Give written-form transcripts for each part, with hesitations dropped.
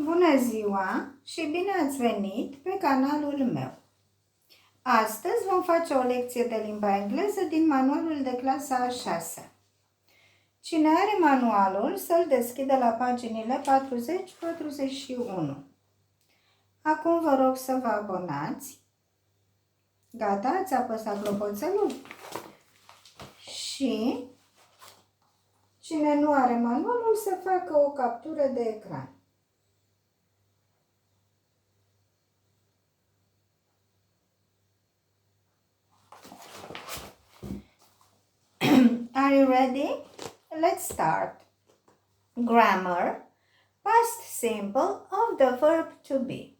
Bună ziua și bine ați venit pe canalul meu! Astăzi vom face o lecție de limba engleză din manualul de clasa a 6. Cine are manualul să-l deschidă la paginile 40-41. Acum vă rog să vă abonați. Gata, ați apăsat clopoțelul? Și cine nu are manualul să facă o captură de ecran. Are you ready? Let's start. Grammar. Past simple of the verb to be.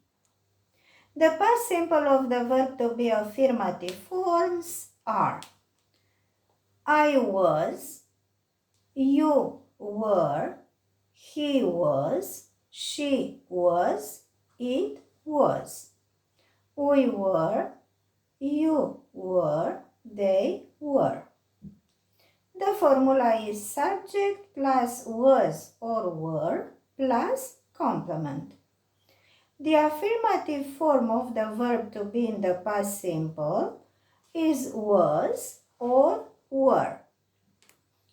The past simple of the verb to be affirmative forms are I was, you were, he was, she was, it was. We were, you were, they were. The formula is subject plus was or were plus complement. The affirmative form of the verb to be in the past simple is was or were.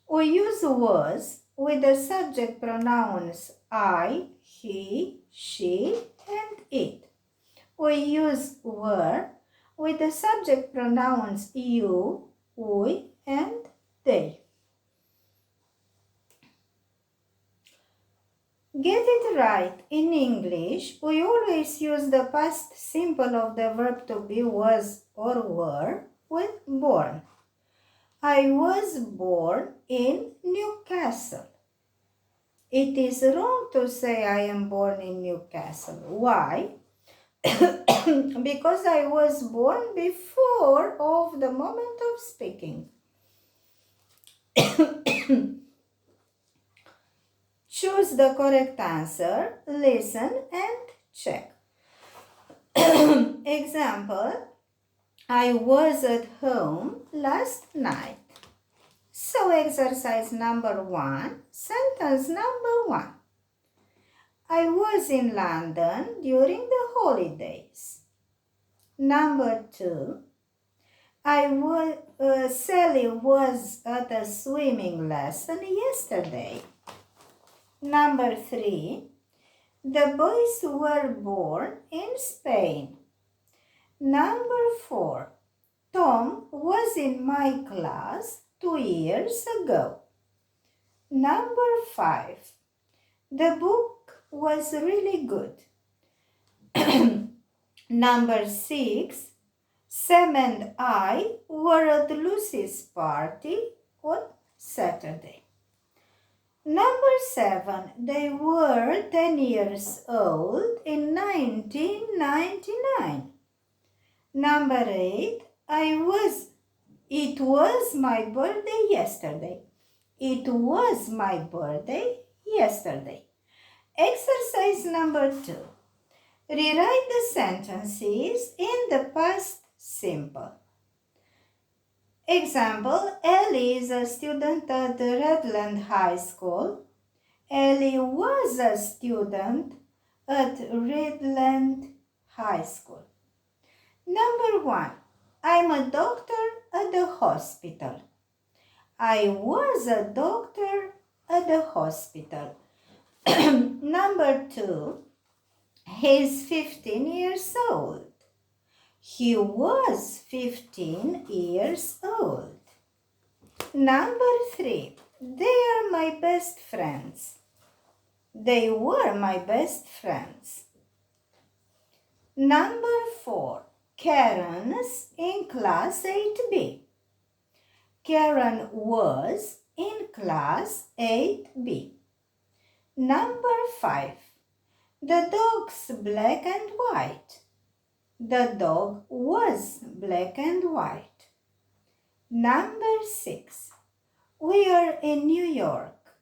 We use was with the subject pronouns I, he, she, and it. We use were with the subject pronouns you, we, and they. Get it right. In English, we always use the past simple of the verb to be was or were with born. I was born in Newcastle. It is wrong to say I am born in Newcastle. Why? Because I was born before of the moment of speaking. Choose the correct answer, listen and check. Example, I was at home last night. So exercise number 1, sentence number 1. I was in London during the holidays. Number 2, Sally was at a swimming lesson yesterday. Number 3, the boys were born in Spain. Number 4, Tom was in my class 2 years ago. Number 5, the book was really good. Number 6, Sam and I were at Lucy's party on Saturday. Number 7, they were 10 years old in 1999. Number 8, it was my birthday yesterday. It was my birthday yesterday. Exercise number 2. Rewrite the sentences in the past simple. Example, Ellie is a student at Redland High School. Ellie was a student at Redland High School. Number 1, I'm a doctor at the hospital. I was a doctor at the hospital. Number 2, he's 15 years old. He was 15 years old. Number 3, they are my best friends. They were my best friends. Number 4, Karen's in class 8B. Karen was in class 8B. Number 5, the dog's black and white. The dog was black and white. Number 6, we are in New York.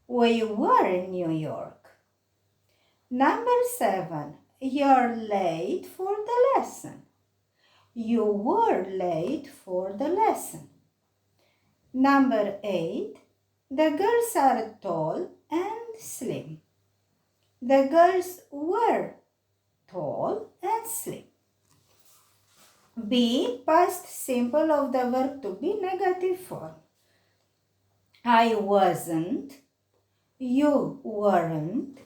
We were in New York. Number 7, you're late for the lesson. You were late for the lesson. Number 8, the girls are tall and slim. The girls were tall and slim. B. Past simple of the verb to be, negative form. I wasn't, you weren't,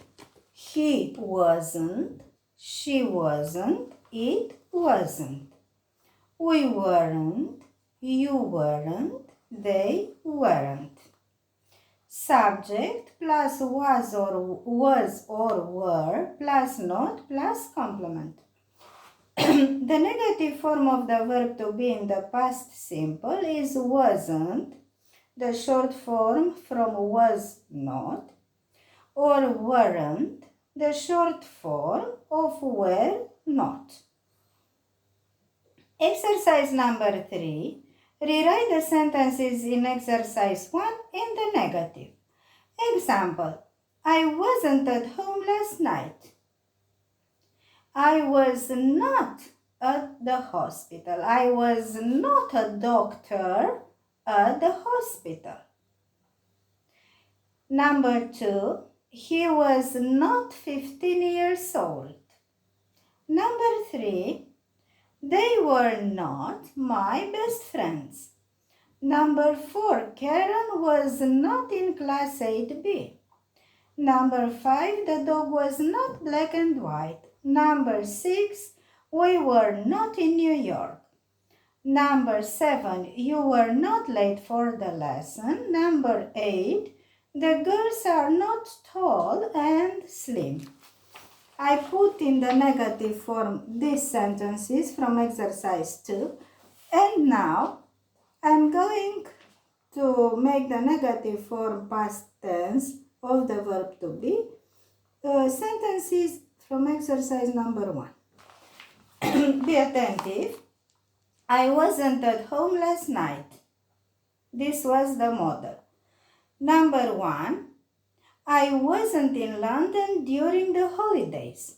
he wasn't, she wasn't, it wasn't. We weren't, you weren't, they weren't. Subject plus was or were plus not plus complement. The negative form of the verb to be in the past simple is wasn't, the short form from was not, or weren't, the short form of were not. Exercise number 3. Rewrite the sentences in exercise 1 in the negative. Example: I wasn't at home last night. I was not at the hospital. I was not a doctor at the hospital. Number 2. He was not 15 years old. Number 3. They were not my best friends. Number 4. Karen was not in class 8B. Number 5. The dog was not black and white. Number 6. We were not in New York. Number 7. You were not late for the lesson. Number 8. The girls are not tall and slim. I put in the negative form these sentences from exercise 2, and now I'm going to make the negative form past tense of the verb to be sentences from exercise number 1. Be attentive. I wasn't at home last night. This was the model. Number 1. I wasn't in London during the holidays.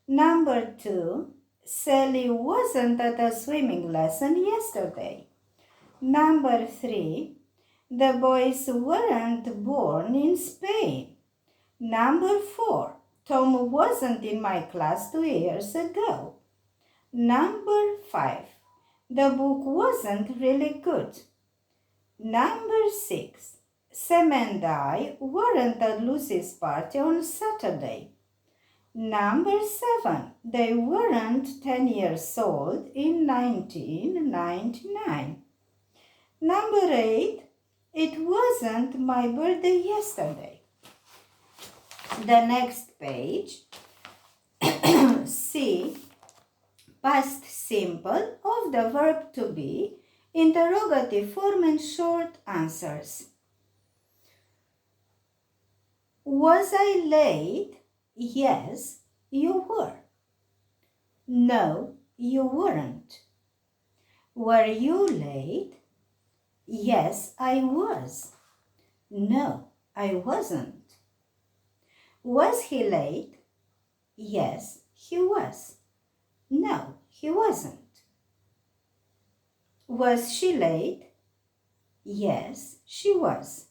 Number 2. Sally wasn't at a swimming lesson yesterday. Number 3. The boys weren't born in Spain. Number 4. Tom wasn't in my class 2 years ago. Number 5. The book wasn't really good. Number 6. Sam and I weren't at Lucy's party on Saturday. Number 7. They weren't 10 years old in 1999. Number 8. It wasn't my birthday yesterday. The next page. C. Past simple of the verb to be, interrogative form and short answers. Was I late? Yes, you were. No, you weren't. Were you late? Yes, I was. No, I wasn't. Was he late? Yes, he was. No, he wasn't. Was she late? Yes, she was.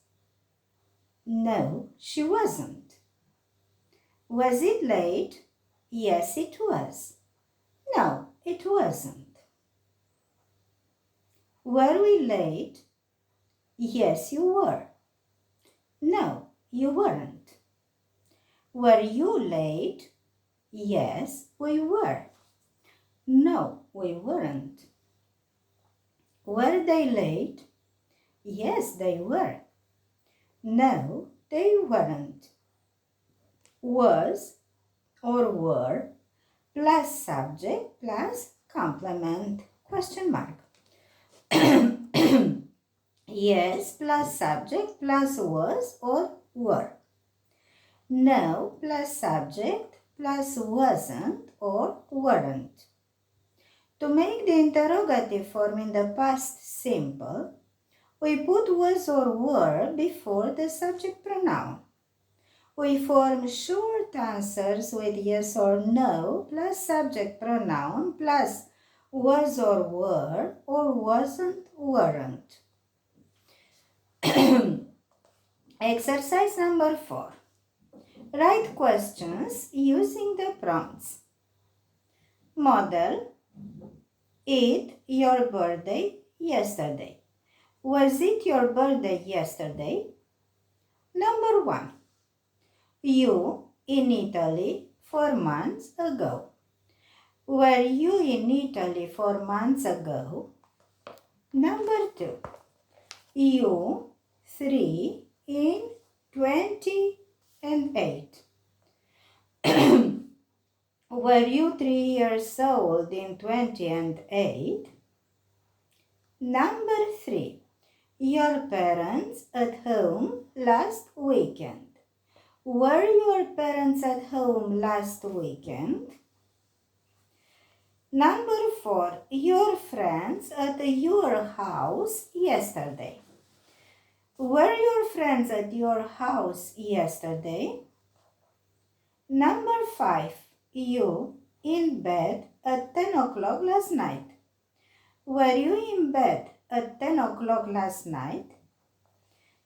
No, she wasn't. Was it late? Yes, it was. No, it wasn't. Were we late? Yes, you were. No, you weren't. Were you late? Yes, we were. No, we weren't. Were they late? Yes, they were. No, they weren't. Was or were plus subject plus complement, question mark. Yes plus subject plus was or were. No plus subject plus wasn't or weren't. To make the interrogative form in the past simple, we put was or were before the subject pronoun. We form short answers with yes or no plus subject pronoun plus was or were or wasn't, weren't. Exercise number 4. Write questions using the prompts. Model. It your birthday yesterday. Was it your birthday yesterday? Number 1. You in Italy 4 months ago. Were you in Italy 4 months ago? Number 2. You 3 in 2008. Were you 3 years old in 2008? Number 3. Your parents at home last weekend. Were your parents at home last weekend? Number 4. Your friends at your house yesterday. Were your friends at your house yesterday? Number 5. You in bed at 10 o'clock last night. Were you in bed at 10 o'clock last night?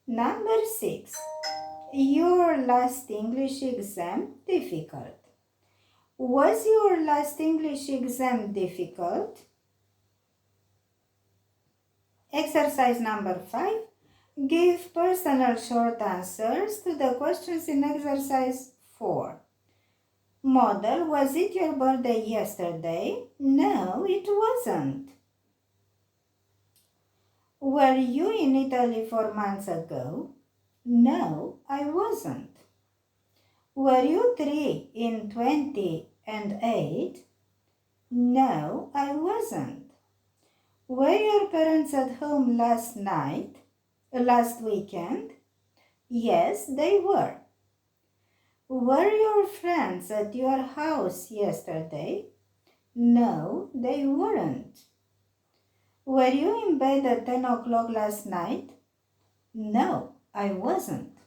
Number 6. Your last English exam difficult. Was your last English exam difficult? Exercise number 5. Give personal short answers to the questions in exercise 4. Model. Was it your birthday yesterday? No, it wasn't. Were you in Italy 4 months ago? No, I wasn't. Were you 3 in 2008? No, I wasn't. Were your parents at home last weekend? Yes, they were. Were your friends at your house yesterday? No, they weren't. Were you in bed at 10 o'clock last night? No, I wasn't.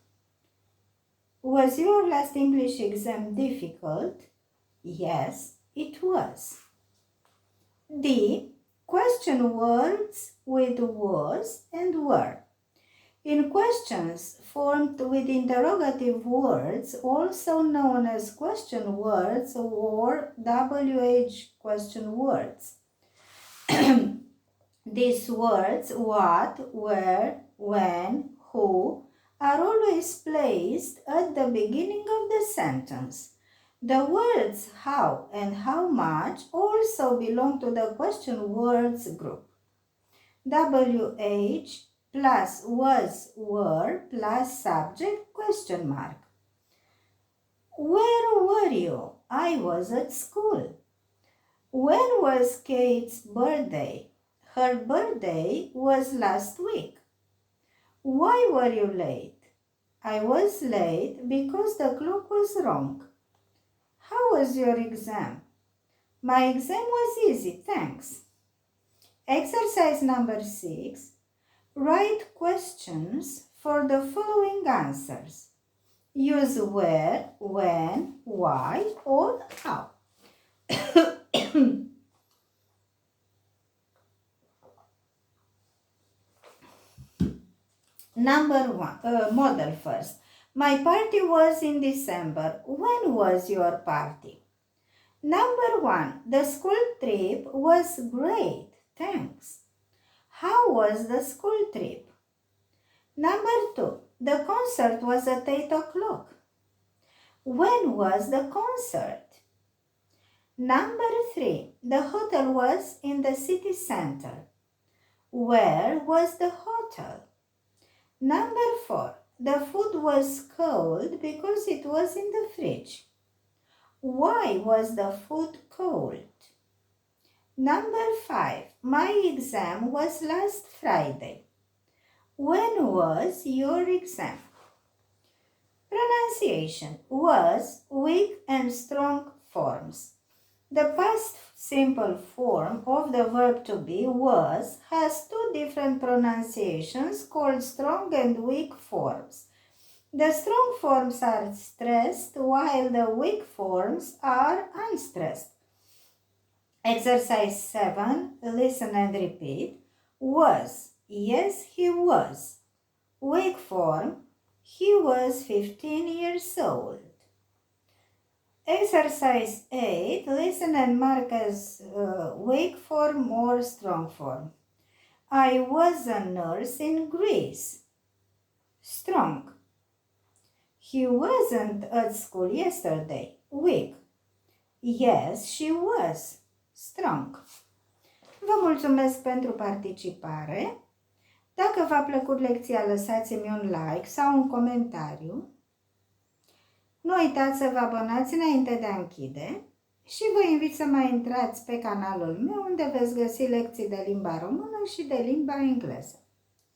Was your last English exam difficult? Yes, it was. D. Question words with was and were. In questions formed with interrogative words, also known as question words or WH question words, these words, what, where, when, who, are always placed at the beginning of the sentence. The words how and how much also belong to the question words group. WH plus was, were plus subject question mark. Where were you? I was at school. When was Kate's birthday? Her birthday was last week. Why were you late? I was late because the clock was wrong. How was your exam? My exam was easy, thanks. Exercise number 6. Write questions for the following answers. Use where, when, why, or how. Number 1. Model first. My party was in December. When was your party? Number 1. The school trip was great. Thanks. How was the school trip? Number 2. The concert was at 8 o'clock. When was the concert? Number 3. The hotel was in the city center. Where was the hotel? Number 4. The food was cold because it was in the fridge. Why was the food cold? Number 5. My exam was last Friday. When was your exam? Pronunciation. Was, weak and strong forms. The past simple form of the verb to be was has 2 different pronunciations called strong and weak forms. The strong forms are stressed while the weak forms are unstressed. Exercise 7. Listen and repeat. Was. Yes, he was. Weak form. He was 15 years old. Exercise 8, listen and mark as weak form or strong form. I was a nurse in Greece. Strong. He wasn't at school yesterday. Weak. Yes, she was. Strong. Vă mulțumesc pentru participare. Dacă v-a plăcut lecția, lăsați-mi un like sau un comentariu. Nu uitați să vă abonați înainte de a închide și vă invit să mai intrați pe canalul meu unde veți găsi lecții de limba română și de limba engleză.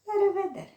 La revedere!